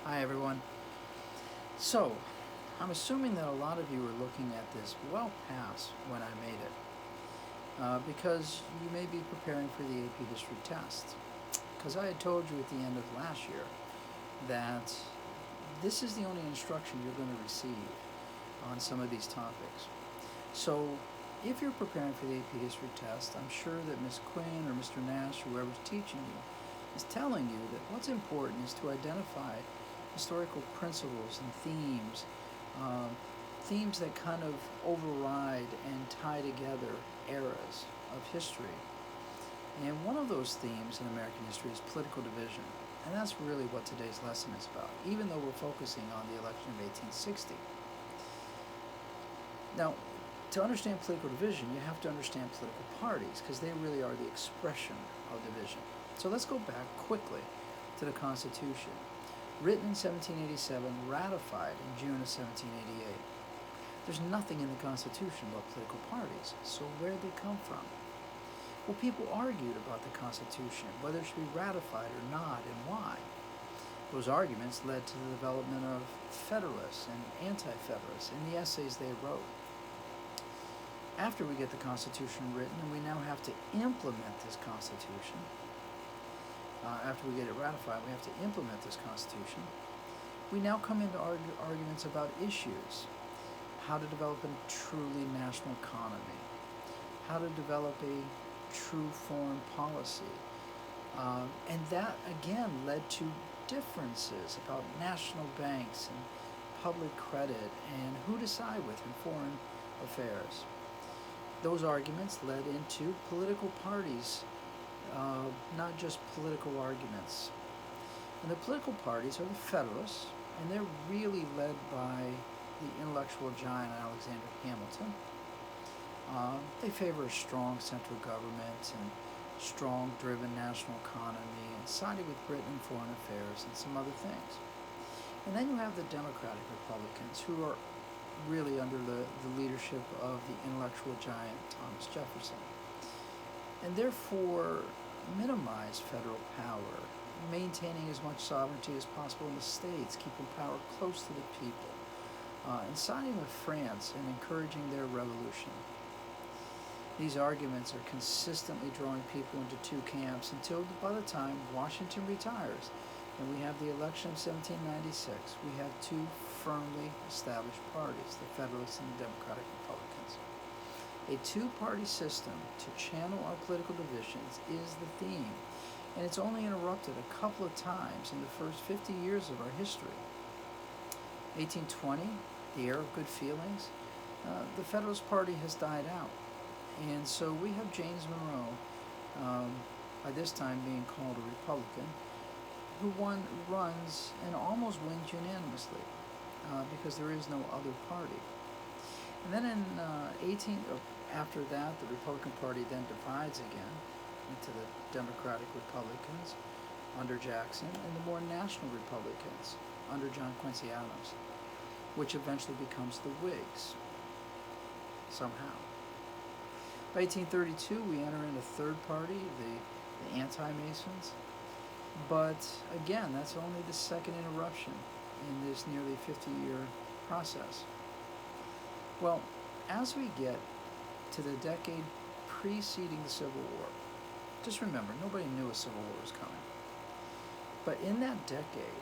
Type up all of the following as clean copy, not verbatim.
Hi everyone. So, I'm assuming that a lot of you are looking at this well past when I made it, because you may be preparing for the AP History test. Because I had told you at the end of last year that this is the only instruction you're going to receive on some of these topics. So, if you're preparing for the AP History test, I'm sure that Ms. Quinn or Mr. Nash, whoever's teaching you, is telling you that what's important is to identify historical principles and themes, um, themes that kind of override and tie together eras of history. And one of those themes in American history is political division. And that's really what today's lesson is about, even though we're focusing on the election of 1860. Now, to understand political division, you have to understand political parties, because they really are the expression of division. So let's go back quickly to the Constitution. Written in 1787, ratified in June of 1788. There's nothing in the Constitution about political parties, so where did they come from? Well, people argued about the Constitution, whether it should be ratified or not, and why. Those arguments led to the development of Federalists and Anti-Federalists in the essays they wrote. After we get the Constitution written, and we now have to implement this Constitution, after we get it ratified, we have to implement this Constitution. We now come into arguments about issues. How to develop a truly national economy. How to develop a true foreign policy. And that, again, led to differences about national banks and public credit and who to side with in foreign affairs. Those arguments led into political parties, not just political arguments. And the political parties are the Federalists, and they're really led by the intellectual giant Alexander Hamilton. They favor a strong central government and strong driven national economy, and sided with Britain in foreign affairs and some other things. And then you have the Democratic Republicans, who are really under the leadership of the intellectual giant Thomas Jefferson, and therefore minimize federal power, maintaining as much sovereignty as possible in the states, keeping power close to the people, and siding with France and encouraging their revolution. These arguments are consistently drawing people into two camps until by the time Washington retires and we have the election of 1796, we have two firmly established parties, the Federalists and the Democratic Republicans. A two-party system to channel our political divisions is the theme, and it's only interrupted a couple of times in the first 50 years of our history. 1820, the era of good feelings, the Federalist Party has died out. And so we have James Monroe, by this time being called a Republican, who runs and almost wins unanimously, because there is no other party. And then in after that, the Republican Party then divides again into the Democratic Republicans under Jackson and the more national Republicans under John Quincy Adams, which eventually becomes the Whigs, somehow. By 1832, we enter in a third party, the anti-Masons. But again, that's only the second interruption in this nearly 50-year process. Well, as we get to the decade preceding the Civil War, just remember, nobody knew a Civil War was coming. But in that decade,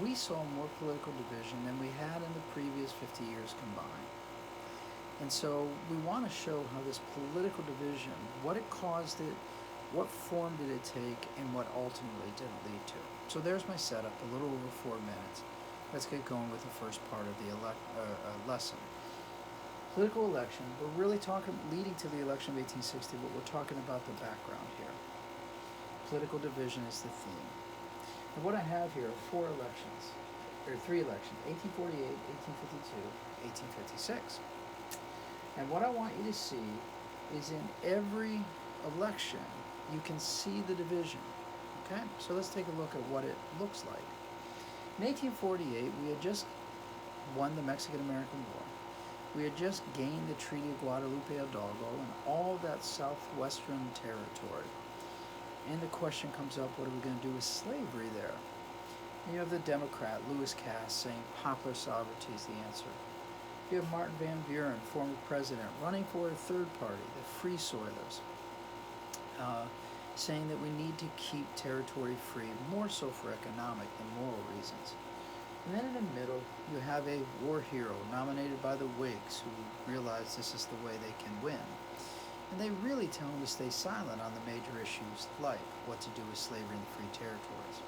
we saw more political division than we had in the previous 50 years combined. And so we want to show how this political division, what it caused it, what form did it take, and what ultimately did it lead to. So there's my setup, a little over 4 minutes. Let's get going with the first part of the lesson. Political election, we're really talking, leading to the election of 1860, but we're talking about the background here. Political division is the theme. And what I have here are three elections, 1848, 1852, 1856. And what I want you to see is in every election, you can see the division. Okay? So let's take a look at what it looks like. In 1848, we had just won the Mexican-American War. We had just gained the Treaty of Guadalupe Hidalgo and all that southwestern territory. And the question comes up, what are we going to do with slavery there? You have the Democrat, Lewis Cass, saying popular sovereignty is the answer. You have Martin Van Buren, former president, running for a third party, the Free Soilers, saying that we need to keep territory free, more so for economic than moral reasons. And then in the middle, you have a war hero nominated by the Whigs who realize this is the way they can win. And they really tell him to stay silent on the major issues like what to do with slavery in the free territories.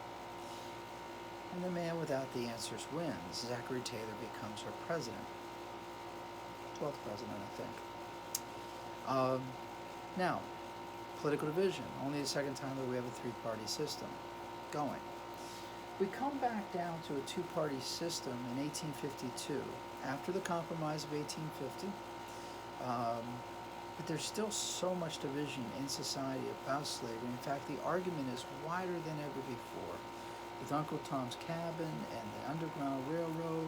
And the man without the answers wins. Zachary Taylor becomes our president. 12th president, I think. Now, political division. Only the second time that we have a three-party system going. We come back down to a two-party system in 1852, after the Compromise of 1850. But there's still so much division in society about slavery. In fact, the argument is wider than ever before, with Uncle Tom's Cabin and the Underground Railroad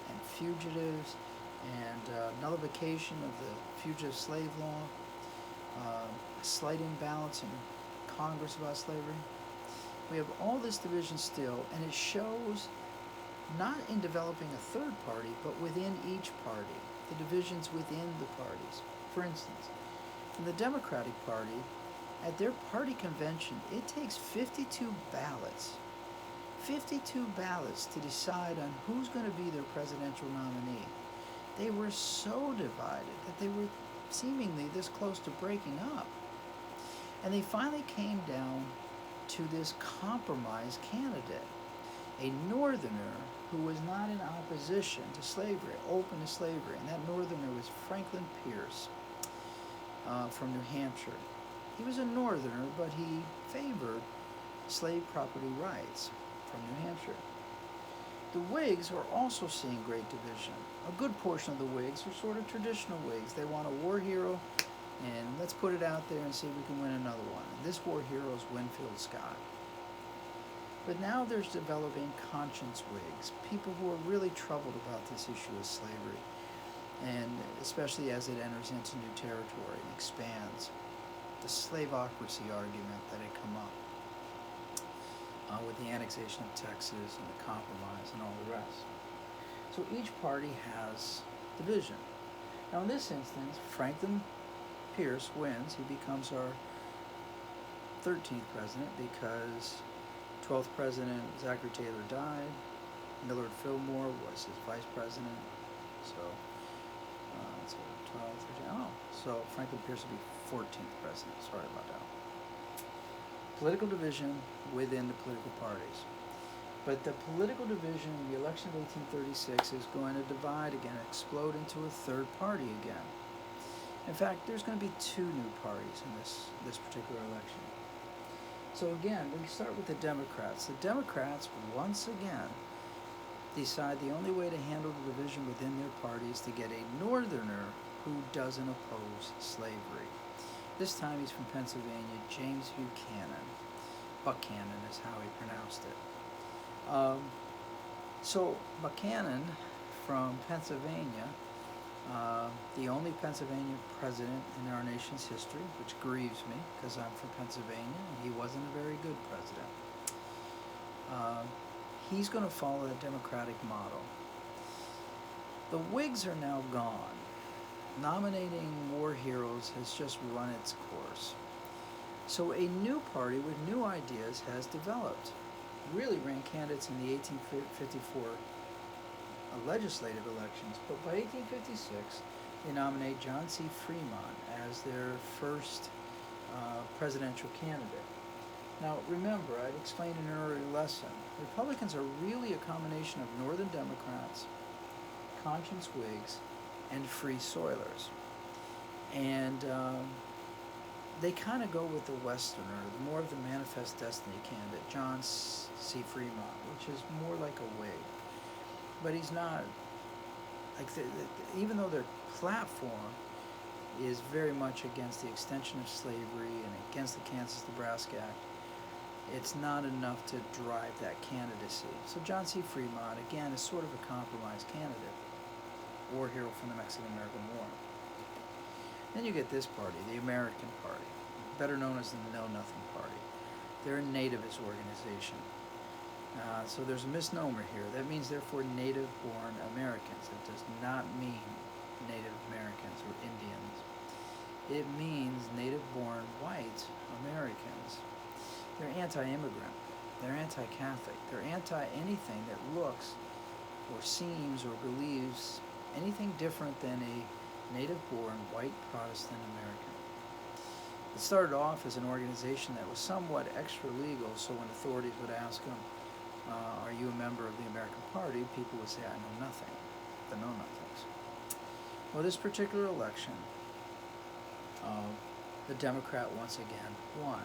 and fugitives and nullification of the fugitive slave law, a slight imbalance in Congress about slavery. We have all this division still, and it shows not in developing a third party, but within each party, the divisions within the parties. For instance, in the Democratic Party, at their party convention, it takes 52 ballots. 52 ballots to decide on who's going to be their presidential nominee. They were so divided that they were seemingly this close to breaking up. And they finally came down to this compromise candidate, a northerner who was not in opposition to slavery, open to slavery. And that northerner was Franklin Pierce from New Hampshire. He was a northerner, but he favored slave property rights from New Hampshire. The Whigs were also seeing great division. A good portion of the Whigs are sort of traditional Whigs. They want a war hero, and let's put it out there and see if we can win another one. And this war hero is Winfield Scott. But now there's developing conscience Whigs, people who are really troubled about this issue of slavery, and especially as it enters into new territory and expands. The slaveocracy argument that had come up with the annexation of Texas and the Compromise and all the rest. So each party has division. Now in this instance, Franklin Pierce wins. He becomes our 13th president because 12th president Zachary Taylor died. Millard Fillmore was his vice president. So, 12, 13, so Franklin Pierce will be 14th president. Sorry about that. Political division within the political parties. But the political division in the election of 1836 is going to divide again, explode into a third party again. In fact, there's going to be two new parties in this particular election. So again, we start with the Democrats. The Democrats, once again, decide the only way to handle the division within their party is to get a northerner who doesn't oppose slavery. This time he's from Pennsylvania, James Buchanan. Buchanan is how he pronounced it. So Buchanan from Pennsylvania, the only Pennsylvania president in our nation's history, which grieves me because I'm from Pennsylvania and he wasn't a very good president. He's going to follow the Democratic model. The Whigs are now gone. Nominating war heroes has just run its course. So a new party with new ideas has developed. Really ran candidates in the 1854 legislative elections, but by 1856 they nominate John C. Fremont as their first presidential candidate. Now remember, I'd explained in an earlier lesson, Republicans are really a combination of Northern Democrats, conscience Whigs, and Free Soilers. And they kind of go with the Westerner, more of the Manifest Destiny candidate, John C. Fremont, which is more like a Whig. But he's not, like, even though their platform is very much against the extension of slavery and against the Kansas-Nebraska Act, it's not enough to drive that candidacy. So John C. Fremont, again, is sort of a compromise candidate, war hero from the Mexican-American War. Then you get this party, the American Party, better known as the Know Nothing Party. They're a nativist organization. So there's a misnomer here. That means therefore native-born Americans. It does not mean Native Americans or Indians. It means native-born white Americans. They're anti-immigrant. They're anti-Catholic. They're anti-anything that looks or seems or believes anything different than a native-born white Protestant American. It started off as an organization that was somewhat extra-legal, so when authorities would ask them, are you a member of the American Party, people would say, I know nothing, the know-nothings. Well, this particular election, the Democrat once again won.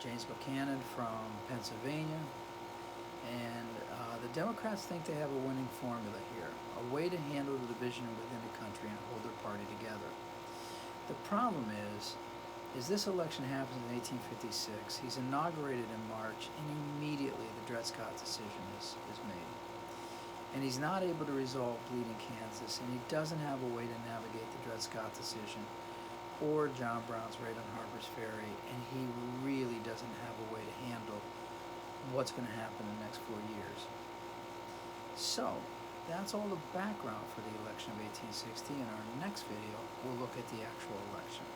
James Buchanan from Pennsylvania, and the Democrats think they have a winning formula here, a way to handle the division within the country and hold their party together. The problem is this election happens in 1856. He's inaugurated in March, and immediately the Dred Scott decision is made. And he's not able to resolve Bleeding Kansas, and he doesn't have a way to navigate the Dred Scott decision or John Brown's raid on Harper's Ferry, and he really doesn't have a way to handle what's going to happen in the next 4 years. So, that's all the background for the election of 1860. In our next video, we'll look at the actual election.